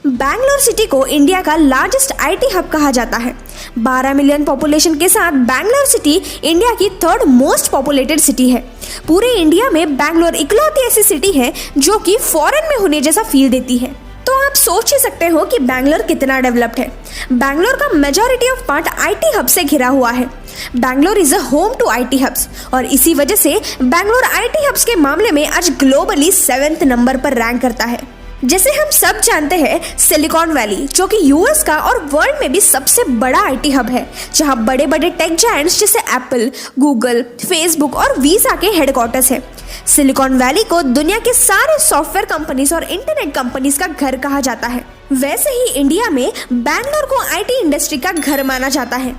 Bangalore city को India का largest IT hub कहा जाता है। 12 मिलियन पॉपुलेशन के साथ बैंगलोर सिटी इंडिया की थर्ड मोस्ट पॉपुलेटेड सिटी है। पूरे इंडिया में बैंगलोर इकलौती ऐसी सिटी है जो कि फॉरेन में होने जैसा फील देती है। तो आप सोच ही सकते हो कि बैंगलोर कितना डेवलप्ड है। बैंगलोर का majority of part IT hub से घिरा हुआ है। Bangalore is a home to IT hubs और इसी वजह से बैंगलोर आईटी हब्स के मामले में आज ग्लोबली 7th नंबर पर रैंक करता है। जैसे हम सब जानते हैं, सिलिकॉन वैली जो कि यूएस का और वर्ल्ड में भी सबसे बड़ा आईटी हब है, जहां बड़े बड़े टेक जायंट्स जैसे एप्पल, गूगल, फेसबुक और वीजा के हेडक्वार्टर्स है। सिलिकॉन वैली को दुनिया के सारे सॉफ्टवेयर कंपनीज और इंटरनेट कंपनीज का घर कहा जाता है। वैसे ही इंडिया में बैंगलोर को आईटी इंडस्ट्री का घर माना जाता है।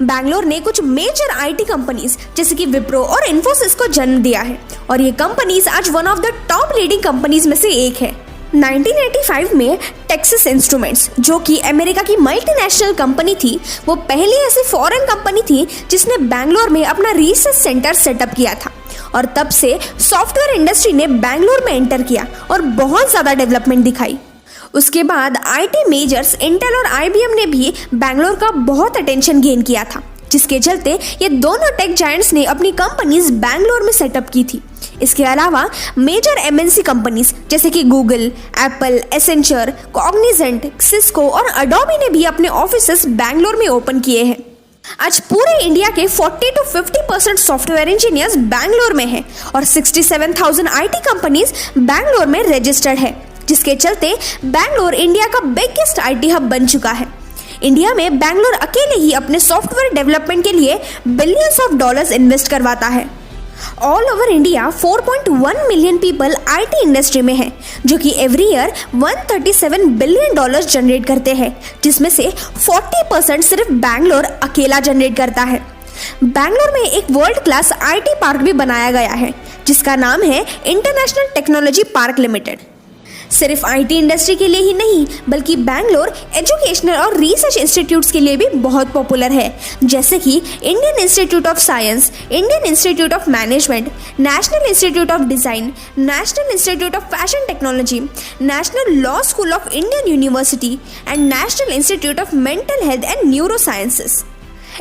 बैंगलोर ने कुछ मेजर आईटी कंपनीज जैसे कि विप्रो और इन्फोसिस को जन्म दिया है और ये कंपनीज आज one of the top leading companies में से एक है। 1985 में टेक्सास इंस्ट्रूमेंट्स जो कि अमेरिका की मल्टीनेशनल कंपनी थी, वो पहली ऐसी फॉरेन कंपनी थी जिसने बैंगलोर में अपना रिसर्च सेंटर सेटअप किया था और तब से सॉफ्टवेयर इंडस्ट्री ने बैंगलोर में एंटर किया और बहुत ज़्यादा डेवलपमेंट दिखाई। उसके बाद आईटी मेजर्स इंटेल और आईबीएम ने भी बैंगलोर का बहुत अटेंशन गेन किया था, जिसके चलते ये दोनों टेक जायंट्स ने अपनी कंपनीज बैंगलोर में सेटअप की थी। इसके अलावा मेजर एमएनसी कंपनीज जैसे कि Google, Apple, Accenture, Cognizant, Cisco और अडोबी ने भी अपने ऑफिसेस बैंगलोर में ओपन किए हैं। आज पूरे इंडिया के 40 to 50% सॉफ्टवेयर इंजीनियर्स बैंगलोर में हैं और 67,000 आईटी कंपनीज बैंगलोर में रजिस्टर्ड है, जिसके चलते बैंगलोर इंडिया का बिगेस्ट आईटी हब बन चुका है। इंडिया में बैंगलोर अकेले ही अपने सॉफ्टवेयर डेवलपमेंट के लिए बिलियंस ऑफ डॉलर्स इन्वेस्ट करवाता है। All over India 4.1 million people IT industry में हैं, जो कि every year 137 billion dollars generate करते हैं, जिसमें से 40% सिर्फ बैंगलोर अकेला जनरेट करता है। बैंगलोर में एक वर्ल्ड क्लास आईटी पार्क भी बनाया गया है, जिसका नाम है इंटरनेशनल टेक्नोलॉजी पार्क लिमिटेड। सिर्फ आईटी इंडस्ट्री के लिए ही नहीं, बल्कि बैंगलोर एजुकेशनल और रिसर्च इंस्टीट्यूट्स के लिए भी बहुत पॉपुलर है, जैसे कि Indian Institute of Science, Indian Institute of Management, National Institute of Design, National Institute of Fashion Technology, National Law School of Indian University and National Institute of Mental Health and neuro sciences.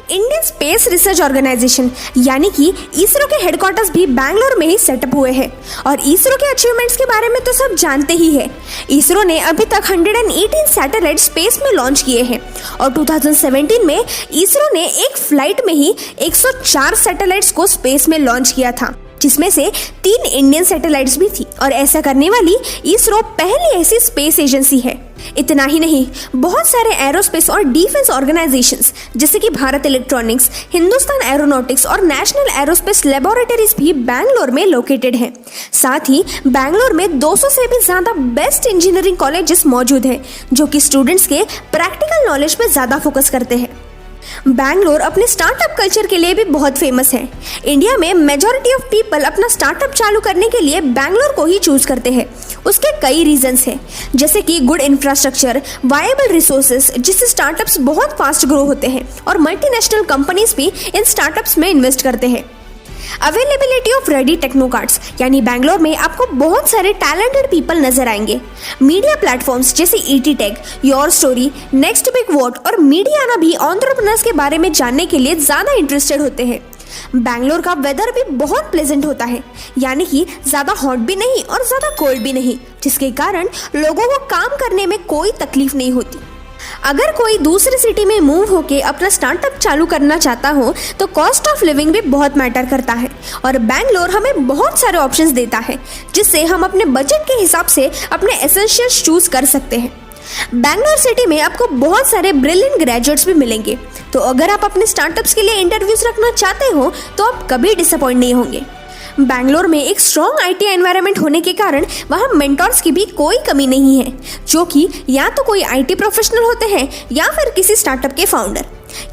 Indian Space Research Organisation यानी कि इसरो के headquarters भी बैंगलोर में ही setup हुए हैं और इसरो के achievements के बारे में तो सब जानते ही है। इसरो ने अभी तक 118 सैटेलाइट स्पेस में लॉन्च किए हैं और 2017 में इसरो ने एक फ्लाइट में ही 104 सैटेलाइट्स को स्पेस में लॉन्च किया था, जिसमें से 3 इंडियन सैटेलाइट्स भी थी और ऐसा करने वाली इसरो पहली ऐसी स्पेस एजेंसी है। इतना ही नहीं, बहुत सारे एरोस्पेस और डिफेंस ऑर्गेनाइजेशंस जैसे कि भारत इलेक्ट्रॉनिक्स, हिंदुस्तान एरोनॉटिक्स और नेशनल एरोस्पेस लेबोरेटरीज भी बैंगलोर में लोकेटेड हैं। साथ ही बैंगलोर में 200 से भी ज़्यादा बेस्ट इंजीनियरिंग कॉलेजेस मौजूद हैं, जो कि स्टूडेंट्स के प्रैक्टिकल नॉलेज पे ज़्यादा फोकस करते हैं। बैंगलोर अपने स्टार्टअप कल्चर के लिए भी बहुत फेमस है। इंडिया में मेजॉरिटी ऑफ पीपल अपना स्टार्टअप चालू करने के लिए बैंगलोर को ही चूज करते हैं। उसके कई रीजंस हैं, जैसे कि गुड इंफ्रास्ट्रक्चर, वायबल रिसोर्सेज जिससे स्टार्टअप्स बहुत फास्ट ग्रो होते हैं और मल्टीनेशनल कंपनीज भी इन स्टार्टअप्स में इन्वेस्ट करते हैं। Availability of ready techno cards यानी बैंगलोर में आपको बहुत सारे टैलेंटेड पीपल नजर आएंगे। मीडिया प्लेटफॉर्म्स जैसे ET Tech, Your Story, Next Big What और मीडियाना भी एंटरप्रेन्योर्स के बारे में जानने के लिए ज़्यादा इंटरेस्टेड होते हैं। बैंगलोर का वेदर भी बहुत प्लेजेंट होता है, यानी कि ज़्यादा हॉट भी नहीं और ज़्यादा कोल्ड भी नहीं, जिसके कारण लोगों को काम करने में कोई तकलीफ नहीं होती। अगर कोई दूसरी सिटी में मूव होके अपना स्टार्टअप चालू करना चाहता हो तो कॉस्ट ऑफ लिविंग भी बहुत मैटर करता है और बैंगलोर हमें बहुत सारे ऑप्शंस देता है, जिससे हम अपने बजट के हिसाब से अपने एसेंशियल्स चूज कर सकते हैं। बैंगलोर सिटी में आपको बहुत सारे ब्रिलियंट ग्रेजुएट्स भी मिलेंगे, तो अगर आप अपने स्टार्टअप्स के लिए इंटरव्यूज रखना चाहते हो तो आप कभी डिसअपॉइंट नहीं होंगे। बैंगलोर में एक स्ट्रॉन्ग आईटी एनवायरनमेंट होने के कारण वहाँ मेंटर्स की भी कोई कमी नहीं है, जो कि या तो कोई आईटी प्रोफेशनल होते हैं या फिर किसी स्टार्टअप के फाउंडर।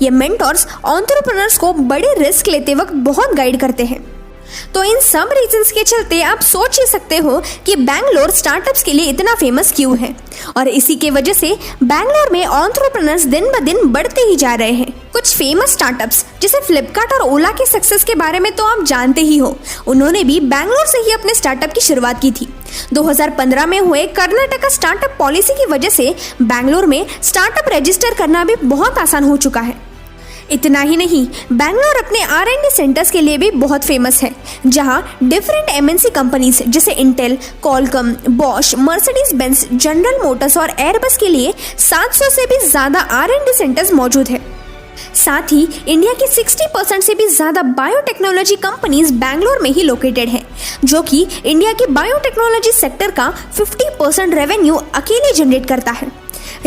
ये मेंटर्स एंटरप्रेन्योर्स को बड़े रिस्क लेते वक्त बहुत गाइड करते हैं। तो इन सब रीजंस के चलते आप सोच ही सकते हो कि बैंगलोर स्टार्टअप्स के लिए इतना फेमस क्यों है। और इसी के वजह से बैंगलोर में एंटरप्रेन्योर्स दिन ब दिन बढ़ते ही जा रहे हैं। कुछ फेमस स्टार्टअप्स जैसे फ्लिपकार्ट और ओला के सक्सेस के बारे में तो आप जानते ही हो। उन्होंने भी बैंगलोर से ही अपने स्टार्टअप की शुरुआत की थी। 2015 में हुए कर्नाटका स्टार्टअप पॉलिसी की वजह से बैंगलोर में स्टार्टअप रजिस्टर करना भी बहुत आसान हो चुका है। इतना ही नहीं, बैंगलोर अपने R&D सेंटर्स के लिए भी बहुत फेमस है, जहां डिफरेंट MNC कंपनीज जैसे Intel, Qualcomm, Bosch, Mercedes Benz, general Motors और एयरबस के लिए 700 से भी ज़्यादा R&D सेंटर्स मौजूद है। साथ ही इंडिया की 60% से भी ज़्यादा बायोटेक्नोलॉजी कंपनीज बैंगलोर में ही लोकेटेड हैं, जो कि इंडिया के बायोटेक्नोलॉजी सेक्टर का 50% रेवेन्यू अकेले जनरेट करता है।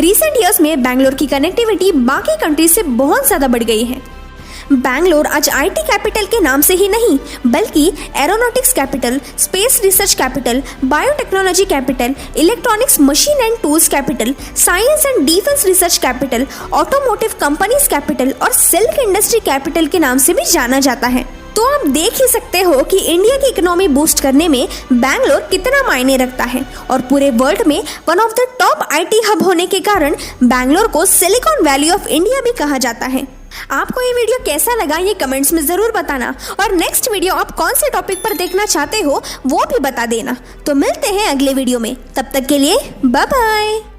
रिसेंट ईयर्स में बैंगलोर की कनेक्टिविटी बाकी कंट्रीज से बहुत ज़्यादा बढ़ गई है। बैंगलोर आज IT कैपिटल के नाम से ही नहीं, बल्कि aeronautics capital, space research capital, biotechnology capital, electronics machine and tools capital, science and defence research capital, automotive companies capital और सिल्क इंडस्ट्री कैपिटल के नाम से भी जाना जाता है। तो आप देख ही सकते हो कि इंडिया की इकोनॉमी बूस्ट करने में बैंगलोर कितना मायने रखता है, और पूरे वर्ल्ड में one of the top IT hub होने के कारण बैंगलोर को सिलिकॉन वैली ऑफ इंडिया भी कहा जाता है। आपको ये वीडियो कैसा लगा ये कमेंट्स में ज़रूर बताना, और नेक्स्ट वीडियो आप कौन से टॉपिक पर देखना चाहते हो वो भी बता देना। तो मिलते हैं अगले वीडियो में, तब तक के लिए बाय बाय।